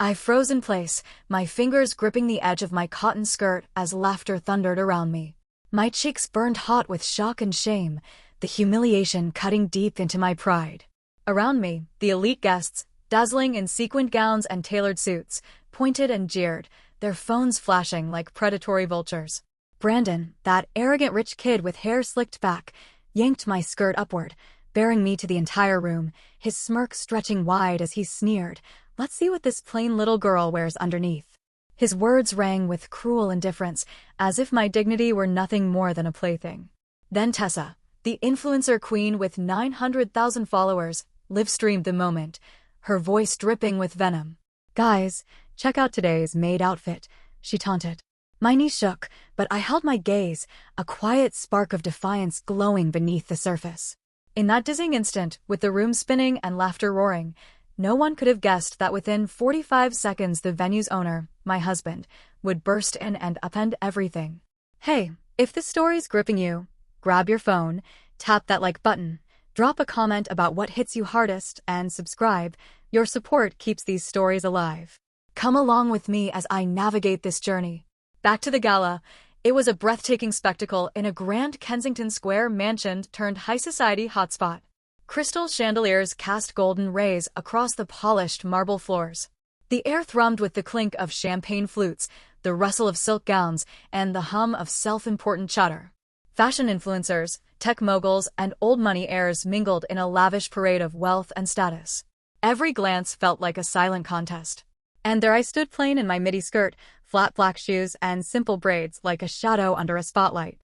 I froze in place, my fingers gripping the edge of my cotton skirt as laughter thundered around me. My cheeks burned hot with shock and shame, the humiliation cutting deep into my pride. Around me, the elite guests, dazzling in sequined gowns and tailored suits, pointed and jeered, their phones flashing like predatory vultures. Brandon, that arrogant rich kid with hair slicked back, yanked my skirt upward, bearing me to the entire room, his smirk stretching wide as he sneered, "Let's see what this plain little girl wears underneath." His words rang with cruel indifference, as if my dignity were nothing more than a plaything. Then Tessa, the influencer queen with 900,000 followers, live-streamed the moment, her voice dripping with venom. "Guys, check out today's maid outfit," she taunted. My knee shook, but I held my gaze, a quiet spark of defiance glowing beneath the surface. In that dizzying instant, with the room spinning and laughter roaring, no one could have guessed that within 45 seconds the venue's owner, my husband, would burst in and upend everything. Hey, if this story's gripping you, grab your phone, tap that like button, drop a comment about what hits you hardest, and subscribe. Your support keeps these stories alive. Come along with me as I navigate this journey. Back to the gala. It was a breathtaking spectacle in a grand Kensington Square mansion turned high society hotspot. Crystal chandeliers cast golden rays across the polished marble floors. The air thrummed with the clink of champagne flutes, the rustle of silk gowns, and the hum of self-important chatter. Fashion influencers, tech moguls, and old money heirs mingled in a lavish parade of wealth and status. Every glance felt like a silent contest. And there I stood plain in my midi skirt, flat black shoes, and simple braids like a shadow under a spotlight.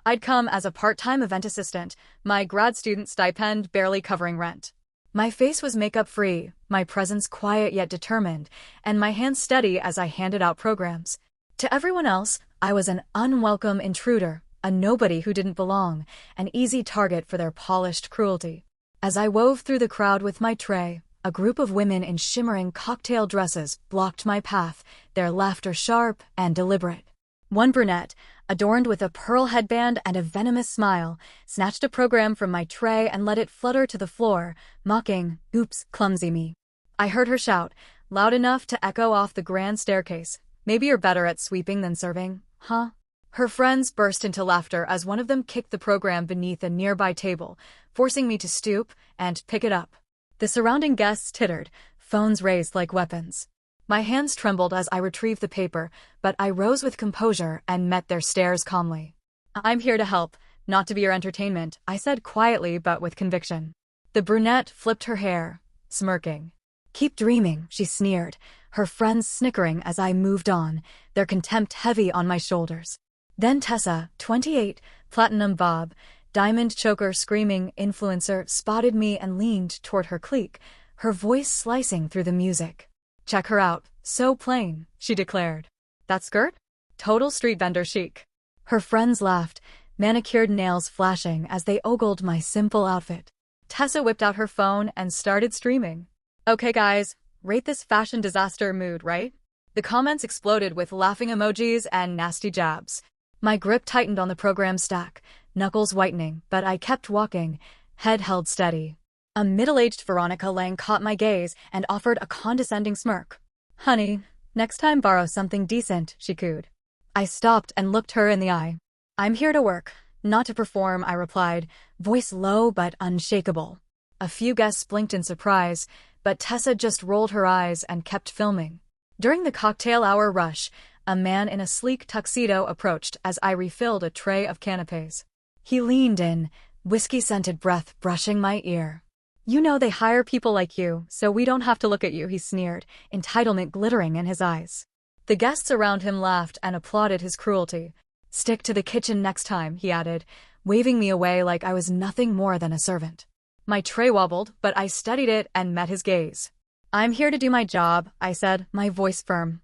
I'd come as a part-time event assistant, my grad student stipend barely covering rent. My face was makeup-free, my presence quiet yet determined, and my hands steady as I handed out programs. To everyone else, I was an unwelcome intruder, a nobody who didn't belong, an easy target for their polished cruelty. As I wove through the crowd with my tray, a group of women in shimmering cocktail dresses blocked my path, their laughter sharp and deliberate. One brunette, adorned with a pearl headband and a venomous smile, snatched a program from my tray and let it flutter to the floor, mocking, "Oops, clumsy me." I heard her shout, loud enough to echo off the grand staircase, "Maybe you're better at sweeping than serving, huh?" Her friends burst into laughter as one of them kicked the program beneath a nearby table, forcing me to stoop and pick it up. The surrounding guests tittered, phones raised like weapons. My hands trembled as I retrieved the paper, but I rose with composure and met their stares calmly. "I'm here to help, not to be your entertainment," I said quietly but with conviction. The brunette flipped her hair, smirking. "Keep dreaming," she sneered, her friends snickering as I moved on, their contempt heavy on my shoulders. Then Tessa, 28, platinum bob, diamond choker screaming influencer, spotted me and leaned toward her clique, her voice slicing through the music. "Check her out, so plain," she declared. "That skirt? Total street vendor chic." Her friends laughed, manicured nails flashing as they ogled my simple outfit. Tessa whipped out her phone and started streaming. "Okay guys, rate this fashion disaster mood, right?" The comments exploded with laughing emojis and nasty jabs. My grip tightened on the program stack, knuckles whitening, but I kept walking, head held steady. A middle-aged Veronica Lang caught my gaze and offered a condescending smirk. "Honey, next time borrow something decent," she cooed. I stopped and looked her in the eye. "I'm here to work, not to perform," I replied, voice low but unshakable. A few guests blinked in surprise, but Tessa just rolled her eyes and kept filming. During the cocktail hour rush, a man in a sleek tuxedo approached as I refilled a tray of canapés. He leaned in, whiskey-scented breath brushing my ear. "You know they hire people like you, so we don't have to look at you," he sneered, entitlement glittering in his eyes. The guests around him laughed and applauded his cruelty. "Stick to the kitchen next time," he added, waving me away like I was nothing more than a servant. My tray wobbled, but I steadied it and met his gaze. "I'm here to do my job," I said, my voice firm.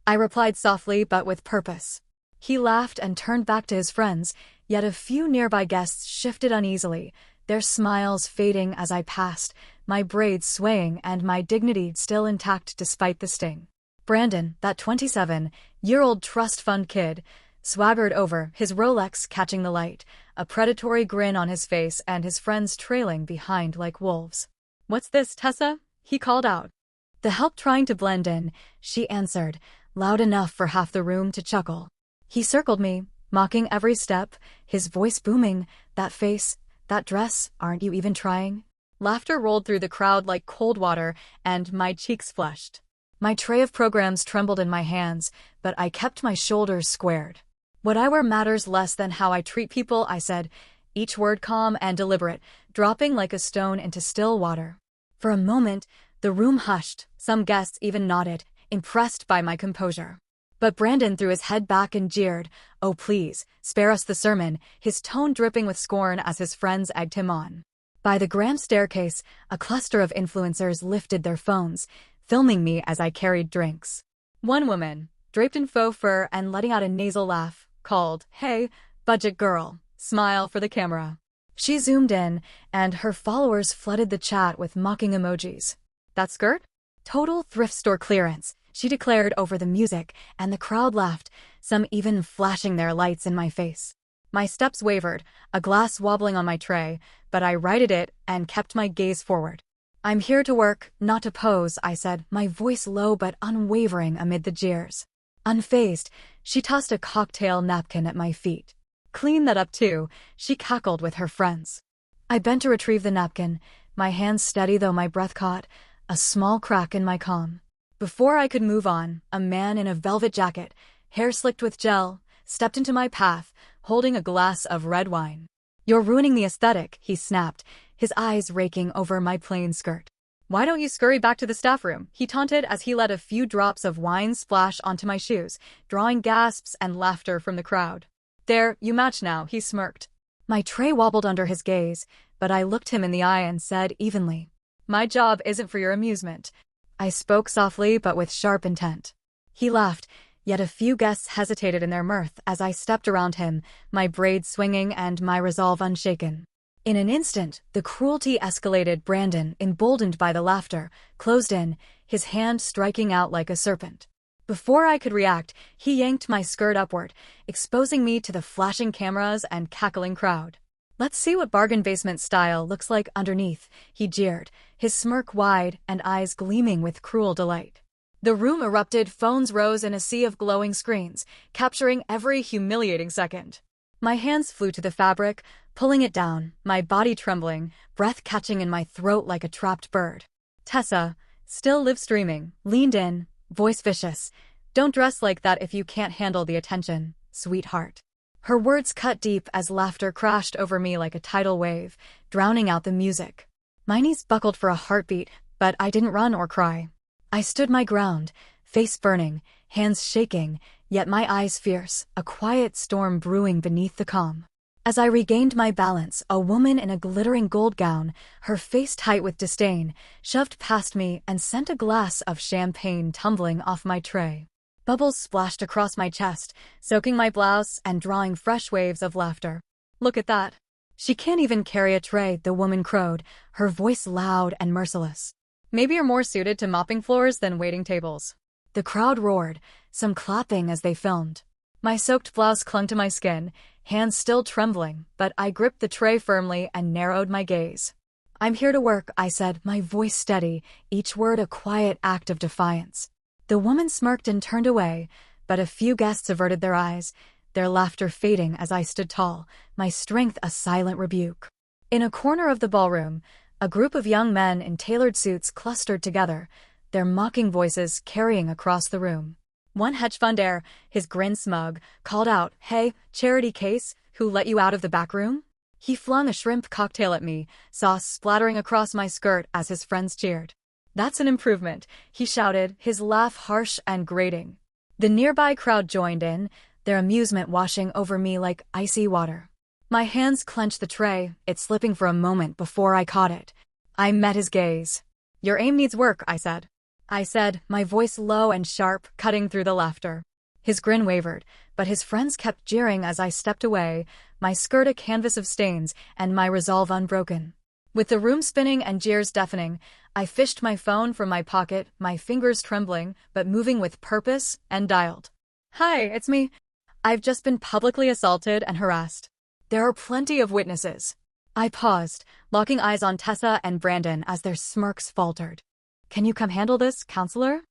I replied softly but with purpose. He laughed and turned back to his friends, yet a few nearby guests shifted uneasily, their smiles fading as I passed, my braids swaying and my dignity still intact despite the sting. Brandon, that 27-year-old trust fund kid, swaggered over, his Rolex catching the light, a predatory grin on his face and his friends trailing behind like wolves. "What's this, Tessa?" he called out. The help trying to blend in, she answered, loud enough for half the room to chuckle. He circled me, mocking every step, his voice booming, that face, that dress, aren't you even trying? Laughter rolled through the crowd like cold water, and my cheeks flushed. My tray of programs trembled in my hands, but I kept my shoulders squared. What I wear matters less than how I treat people, I said, each word calm and deliberate, dropping like a stone into still water. For a moment, the room hushed, some guests even nodded, impressed by my composure. But Brandon threw his head back and jeered, "Oh please, spare us the sermon," his tone dripping with scorn as his friends egged him on. By the grand staircase, a cluster of influencers lifted their phones, filming me as I carried drinks. One woman, draped in faux fur and letting out a nasal laugh, called, "Hey, budget girl, smile for the camera." She zoomed in, and her followers flooded the chat with mocking emojis. "That skirt? Total thrift store clearance," she declared over the music, and the crowd laughed, some even flashing their lights in my face. My steps wavered, a glass wobbling on my tray, but I righted it and kept my gaze forward. "I'm here to work, not to pose," I said, my voice low but unwavering amid the jeers. Unfazed, she tossed a cocktail napkin at my feet. "Clean that up too," she cackled with her friends. I bent to retrieve the napkin, my hands steady though my breath caught, a small crack in my calm. Before I could move on, a man in a velvet jacket, hair slicked with gel, stepped into my path, holding a glass of red wine. "You're ruining the aesthetic," he snapped, his eyes raking over my plain skirt. "Why don't you scurry back to the staff room?" he taunted as he let a few drops of wine splash onto my shoes, drawing gasps and laughter from the crowd. "There, you match now," he smirked. My tray wobbled under his gaze, but I looked him in the eye and said evenly, "My job isn't for your amusement." I spoke softly but with sharp intent. He laughed, yet a few guests hesitated in their mirth as I stepped around him, my braids swinging and my resolve unshaken. In an instant, the cruelty escalated. Brandon, emboldened by the laughter, closed in, his hand striking out like a serpent. Before I could react, he yanked my skirt upward, exposing me to the flashing cameras and cackling crowd. "Let's see what bargain basement style looks like underneath," he jeered, his smirk wide and eyes gleaming with cruel delight. The room erupted, phones rose in a sea of glowing screens, capturing every humiliating second. My hands flew to the fabric, pulling it down, my body trembling, breath catching in my throat like a trapped bird. Tessa, still live streaming, leaned in, voice vicious. "Don't dress like that if you can't handle the attention, sweetheart." Her words cut deep as laughter crashed over me like a tidal wave, drowning out the music. My knees buckled for a heartbeat, but I didn't run or cry. I stood my ground, face burning, hands shaking, yet my eyes fierce, a quiet storm brewing beneath the calm. As I regained my balance, a woman in a glittering gold gown, her face tight with disdain, shoved past me and sent a glass of champagne tumbling off my tray. Bubbles splashed across my chest, soaking my blouse and drawing fresh waves of laughter. "Look at that. She can't even carry a tray," the woman crowed, her voice loud and merciless. "Maybe you're more suited to mopping floors than waiting tables." The crowd roared, some clapping as they filmed. My soaked blouse clung to my skin, hands still trembling, but I gripped the tray firmly and narrowed my gaze. "I'm here to work," I said, my voice steady, each word a quiet act of defiance. The woman smirked and turned away, but a few guests averted their eyes, their laughter fading as I stood tall, my strength a silent rebuke. In a corner of the ballroom, a group of young men in tailored suits clustered together, their mocking voices carrying across the room. One hedge fund heir, his grin smug, called out, "Hey, charity case, who let you out of the back room?" He flung a shrimp cocktail at me, sauce splattering across my skirt as his friends cheered. "That's an improvement," he shouted, his laugh harsh and grating. The nearby crowd joined in, their amusement washing over me like icy water. My hands clenched the tray, it slipping for a moment before I caught it. I met his gaze. "Your aim needs work," I said, my voice low and sharp, cutting through the laughter. His grin wavered, but his friends kept jeering as I stepped away, my skirt a canvas of stains and my resolve unbroken. With the room spinning and jeers deafening, I fished my phone from my pocket, my fingers trembling, but moving with purpose, and dialed. "Hi, it's me. I've just been publicly assaulted and harassed. There are plenty of witnesses." I paused, locking eyes on Tessa and Brandon as their smirks faltered. Can you come handle this, counselor?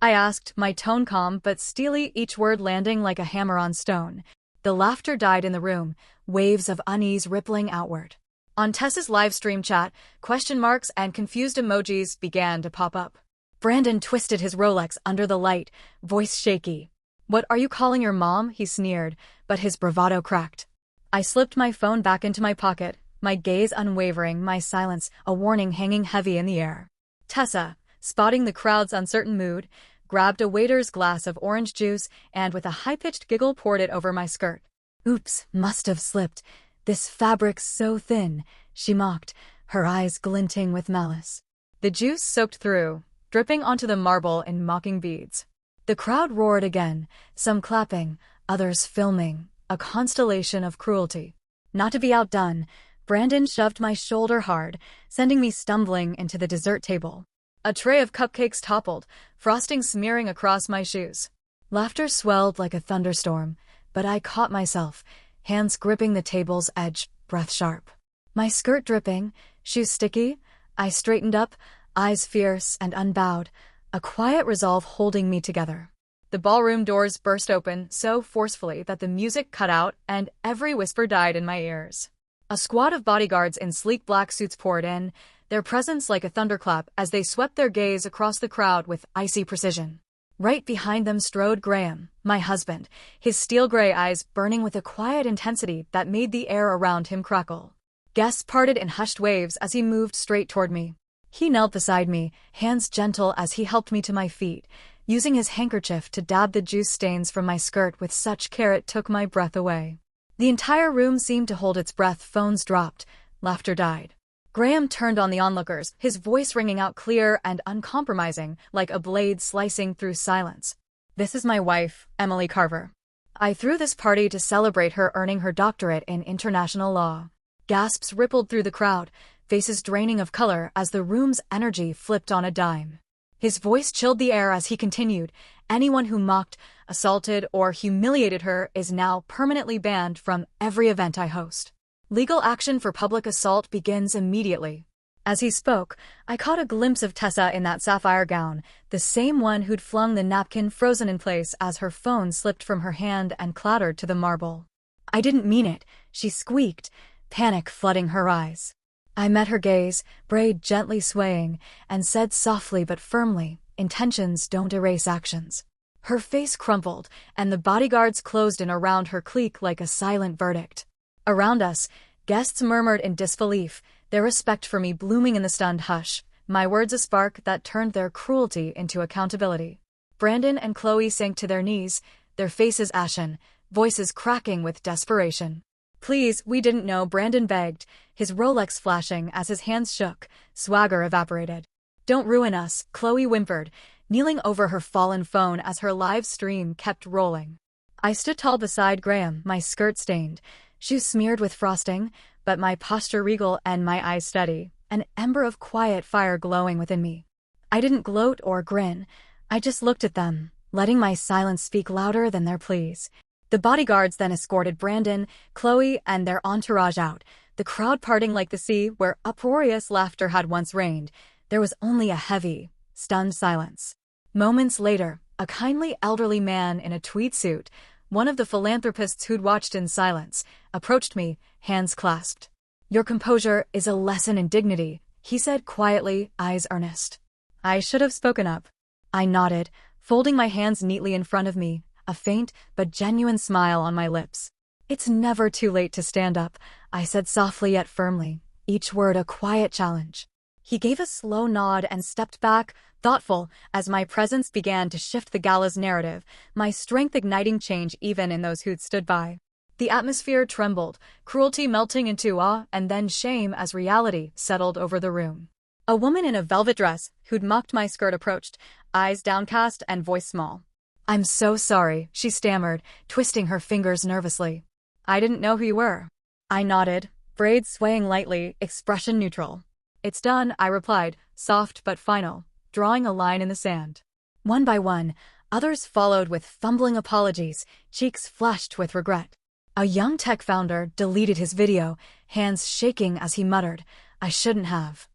I asked, my tone calm but steely, each word landing like a hammer on stone. The laughter died in the room, waves of unease rippling outward. On Tessa's live stream chat, question marks and confused emojis began to pop up. Brandon twisted his Rolex under the light, voice shaky. "What are you calling your mom?" he sneered, but his bravado cracked. I slipped my phone back into my pocket, my gaze unwavering, my silence a warning hanging heavy in the air. Tessa, spotting the crowd's uncertain mood, grabbed a waiter's glass of orange juice and with a high-pitched giggle poured it over my skirt. "Oops, must have slipped. This fabric's so thin," she mocked, her eyes glinting with malice. The juice soaked through, dripping onto the marble in mocking beads. The crowd roared again, some clapping, others filming, a constellation of cruelty. Not to be outdone, Brandon shoved my shoulder hard, sending me stumbling into the dessert table. A tray of cupcakes toppled, frosting smearing across my shoes. Laughter swelled like a thunderstorm, but I caught myself, hands gripping the table's edge, breath sharp. My skirt dripping, shoes sticky, I straightened up, eyes fierce and unbowed, a quiet resolve holding me together. The ballroom doors burst open so forcefully that the music cut out and every whisper died in my ears. A squad of bodyguards in sleek black suits poured in, their presence like a thunderclap as they swept their gaze across the crowd with icy precision. Right behind them strode Graham, my husband, his steel-gray eyes burning with a quiet intensity that made the air around him crackle. Guests parted in hushed waves as he moved straight toward me. He knelt beside me, hands gentle as he helped me to my feet, using his handkerchief to dab the juice stains from my skirt with such care it took my breath away. The entire room seemed to hold its breath, phones dropped, laughter died. Graham turned on the onlookers, his voice ringing out clear and uncompromising, like a blade slicing through silence. "This is my wife, Emily Carver. I threw this party to celebrate her earning her doctorate in international law." Gasps rippled through the crowd, faces draining of color as the room's energy flipped on a dime. His voice chilled the air as he continued, "Anyone who mocked, assaulted, or humiliated her is now permanently banned from every event I host. Legal action for public assault begins immediately." As he spoke, I caught a glimpse of Tessa in that sapphire gown, the same one who'd flung the napkin frozen in place as her phone slipped from her hand and clattered to the marble. "I didn't mean it," she squeaked, panic flooding her eyes. I met her gaze, braid gently swaying, and said softly but firmly, "Intentions don't erase actions." Her face crumpled, and the bodyguards closed in around her clique like a silent verdict. Around us, guests murmured in disbelief, their respect for me blooming in the stunned hush, my words a spark that turned their cruelty into accountability. Brandon and Chloe sank to their knees, their faces ashen, voices cracking with desperation. "Please, we didn't know," Brandon begged, his Rolex flashing as his hands shook, swagger evaporated. "Don't ruin us," Chloe whimpered, kneeling over her fallen phone as her live stream kept rolling. I stood tall beside Graham, my skirt stained, shoes smeared with frosting, but my posture regal and my eyes steady, an ember of quiet fire glowing within me. I didn't gloat or grin, I just looked at them, letting my silence speak louder than their pleas. The bodyguards then escorted Brandon, Chloe, and their entourage out, the crowd parting like the sea where uproarious laughter had once reigned. There was only a heavy, stunned silence. Moments later, a kindly elderly man in a tweed suit, one of the philanthropists who'd watched in silence, approached me, hands clasped. "Your composure is a lesson in dignity," he said quietly, eyes earnest. I should have spoken up. I nodded, folding my hands neatly in front of me, a faint but genuine smile on my lips. "It's never too late to stand up," I said softly yet firmly, each word a quiet challenge. He gave a slow nod and stepped back, thoughtful, as my presence began to shift the gala's narrative, my strength igniting change even in those who'd stood by. The atmosphere trembled, cruelty melting into awe and then shame as reality settled over the room. A woman in a velvet dress, who'd mocked my skirt, approached, eyes downcast and voice small. "I'm so sorry," she stammered, twisting her fingers nervously. "I didn't know who you were." I nodded, braids swaying lightly, expression neutral. "It's done," I replied, soft but final, drawing a line in the sand. One by one, others followed with fumbling apologies, cheeks flushed with regret. A young tech founder deleted his video, hands shaking as he muttered, "I shouldn't have."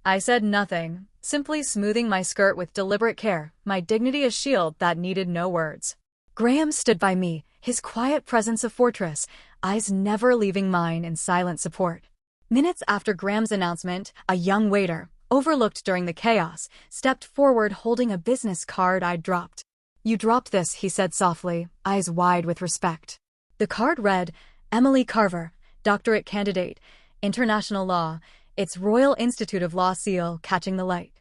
I said nothing, simply smoothing my skirt with deliberate care, my dignity a shield that needed no words. Graham stood by me, his quiet presence a fortress, eyes never leaving mine in silent support. Minutes after Graham's announcement, a young waiter, overlooked during the chaos, stepped forward holding a business card I'd dropped. "You dropped this," he said softly, eyes wide with respect. The card read, "Emily Carver, doctorate candidate, international law, its Royal Institute of Law seal catching the light."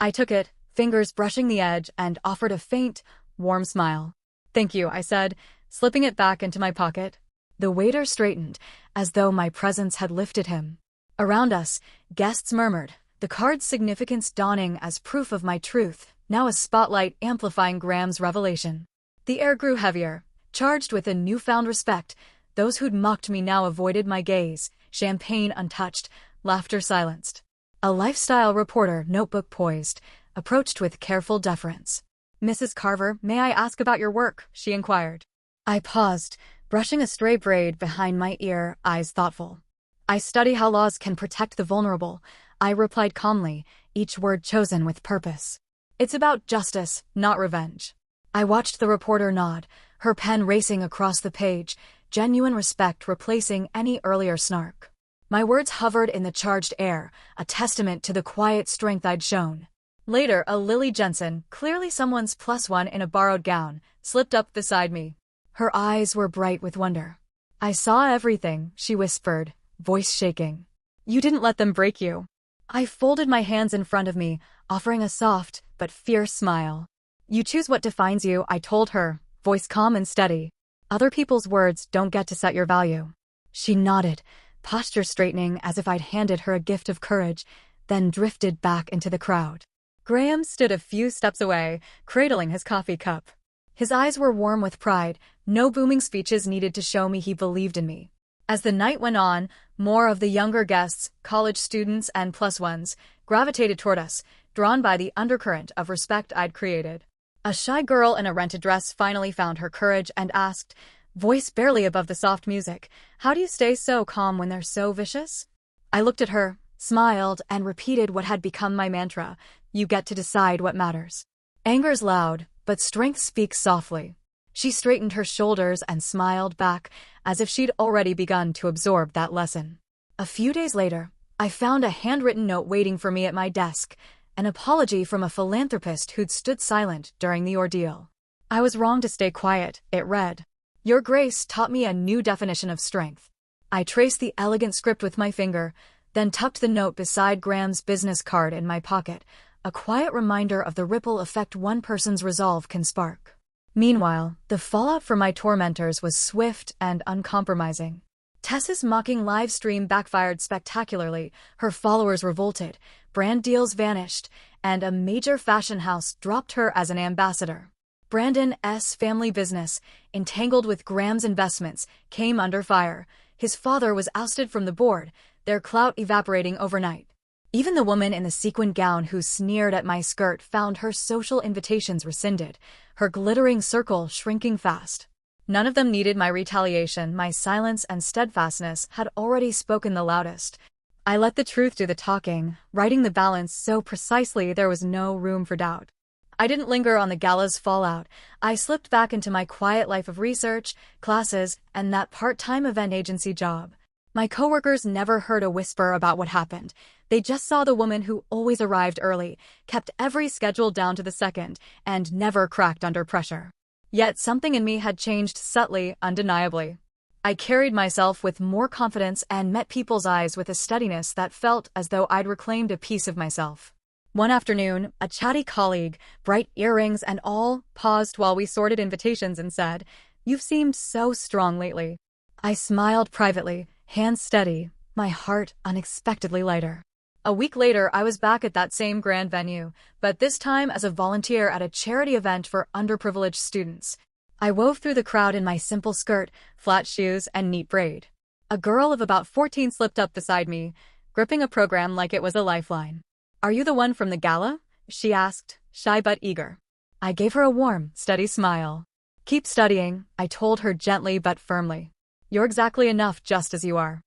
I took it, fingers brushing the edge, and offered a faint, warm smile. "Thank you," I said, slipping it back into my pocket. The waiter straightened, as though my presence had lifted him. Around us, guests murmured, the card's significance dawning as proof of my truth, now a spotlight amplifying Graham's revelation. The air grew heavier, charged with a newfound respect. Those who'd mocked me now avoided my gaze, champagne untouched, laughter silenced. A lifestyle reporter, notebook poised, approached with careful deference. "Mrs. Carver, may I ask about your work?" she inquired. I paused, brushing a stray braid behind my ear, eyes thoughtful. "I study how laws can protect the vulnerable," I replied calmly, each word chosen with purpose. "It's about justice, not revenge." I watched the reporter nod, her pen racing across the page, genuine respect replacing any earlier snark. My words hovered in the charged air, a testament to the quiet strength I'd shown. Later, a Lily Jensen, clearly someone's +1 in a borrowed gown, slipped up beside me. Her eyes were bright with wonder. "I saw everything," she whispered, voice shaking. "You didn't let them break you." I folded my hands in front of me, offering a soft but fierce smile. "You choose what defines you," I told her, voice calm and steady. "Other people's words don't get to set your value." She nodded, posture straightening as if I'd handed her a gift of courage, then drifted back into the crowd. Graham stood a few steps away, cradling his coffee cup. His eyes were warm with pride, no booming speeches needed to show me he believed in me. As the night went on, more of the younger guests, college students and +1s, gravitated toward us, drawn by the undercurrent of respect I'd created. A shy girl in a rented dress finally found her courage and asked, voice barely above the soft music, "How do you stay so calm when they're so vicious?" I looked at her, smiled, and repeated what had become my mantra, "You get to decide what matters." Anger's loud, but strength speaks softly. She straightened her shoulders and smiled back, as if she'd already begun to absorb that lesson. A few days later, I found a handwritten note waiting for me at my desk, an apology from a philanthropist who'd stood silent during the ordeal. "I was wrong to stay quiet," it read. "Your grace taught me a new definition of strength." I traced the elegant script with my finger, then tucked the note beside Graham's business card in my pocket, a quiet reminder of the ripple effect one person's resolve can spark. Meanwhile, the fallout from my tormentors was swift and uncompromising. Tess's mocking live stream backfired spectacularly, her followers revolted, brand deals vanished, and a major fashion house dropped her as an ambassador. Brandon's family business, entangled with Graham's investments, came under fire. His father was ousted from the board, their clout evaporating overnight. Even the woman in the sequin gown who sneered at my skirt found her social invitations rescinded, her glittering circle shrinking fast. None of them needed my retaliation. My silence and steadfastness had already spoken the loudest. I let the truth do the talking, writing the balance so precisely there was no room for doubt. I didn't linger on the Gala's fallout. I slipped back into my quiet life of research, classes, and that part-time event agency job. My coworkers never heard a whisper about what happened. They just saw the woman who always arrived early, kept every schedule down to the second, and never cracked under pressure. Yet something in me had changed subtly, undeniably. I carried myself with more confidence and met people's eyes with a steadiness that felt as though I'd reclaimed a piece of myself. One afternoon, a chatty colleague, bright earrings and all, paused while we sorted invitations and said, "You've seemed so strong lately." I smiled privately, hands steady, my heart unexpectedly lighter. A week later, I was back at that same grand venue, but this time as a volunteer at a charity event for underprivileged students. I wove through the crowd in my simple skirt, flat shoes, and neat braid. A girl of about 14 slipped up beside me, gripping a program like it was a lifeline. "Are you the one from the Gala?" she asked, shy but eager. I gave her a warm, steady smile. "Keep studying," I told her gently but firmly. "You're exactly enough just as you are."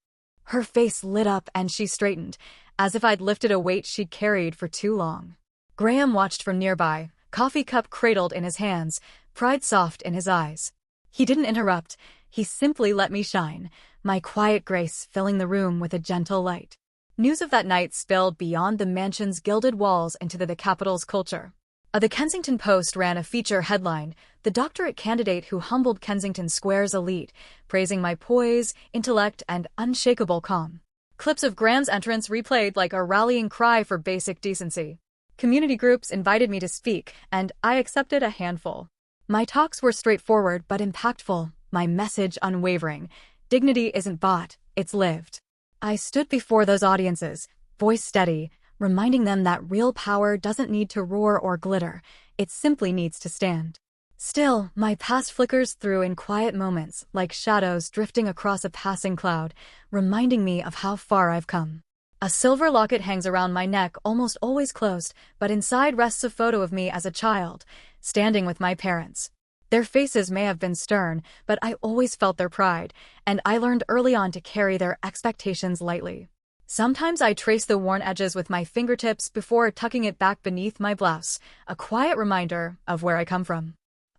Her face lit up and she straightened, as if I'd lifted a weight she'd carried for too long. Graham watched from nearby, coffee cup cradled in his hands, pride soft in his eyes. He didn't interrupt, he simply let me shine, my quiet grace filling the room with a gentle light. News of that night spilled beyond the mansion's gilded walls into the capital's culture. The Kensington Post ran a feature headline, "The Doctorate Candidate Who Humbled Kensington Square's Elite," praising my poise, intellect, and unshakable calm. Clips of Graham's entrance replayed like a rallying cry for basic decency. Community groups invited me to speak, and I accepted a handful. My talks were straightforward but impactful, my message unwavering. Dignity isn't bought, it's lived. I stood before those audiences, voice steady, reminding them that real power doesn't need to roar or glitter, it simply needs to stand. Still, my past flickers through in quiet moments, like shadows drifting across a passing cloud, reminding me of how far I've come. A silver locket hangs around my neck, almost always closed, but inside rests a photo of me as a child, standing with my parents. Their faces may have been stern, but I always felt their pride, and I learned early on to carry their expectations lightly. Sometimes I trace the worn edges with my fingertips before tucking it back beneath my blouse, a quiet reminder of where I come from.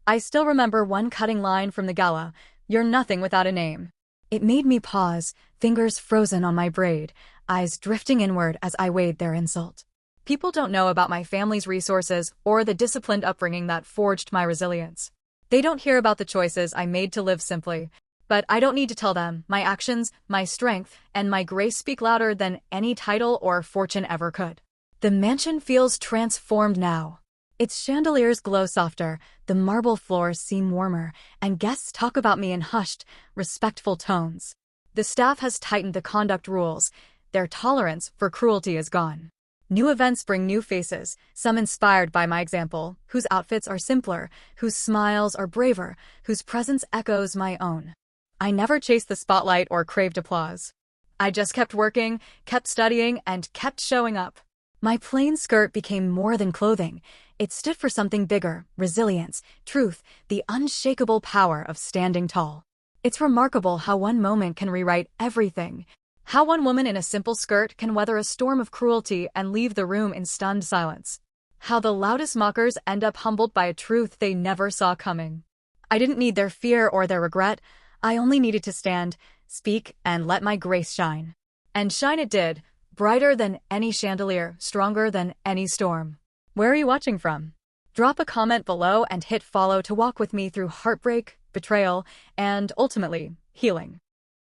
I still remember one cutting line from the Gala, "You're nothing without a name." It made me pause, fingers frozen on my braid, eyes drifting inward as I weighed their insult. People don't know about my family's resources or the disciplined upbringing that forged my resilience. They don't hear about the choices I made to live simply. But I don't need to tell them. My actions, my strength, and my grace speak louder than any title or fortune ever could. The mansion feels transformed now. Its chandeliers glow softer, the marble floors seem warmer, and guests talk about me in hushed, respectful tones. The staff has tightened the conduct rules. Their tolerance for cruelty is gone. New events bring new faces, some inspired by my example, whose outfits are simpler, whose smiles are braver, whose presence echoes my own. I never chased the spotlight or craved applause. I just kept working, kept studying, and kept showing up. My plain skirt became more than clothing. It stood for something bigger, resilience, truth, the unshakable power of standing tall. It's remarkable how one moment can rewrite everything. How one woman in a simple skirt can weather a storm of cruelty and leave the room in stunned silence. How the loudest mockers end up humbled by a truth they never saw coming. I didn't need their fear or their regret. I only needed to stand, speak, and let my grace shine. And shine it did, brighter than any chandelier, stronger than any storm. Where are you watching from? Drop a comment below and hit follow to walk with me through heartbreak, betrayal, and ultimately, healing.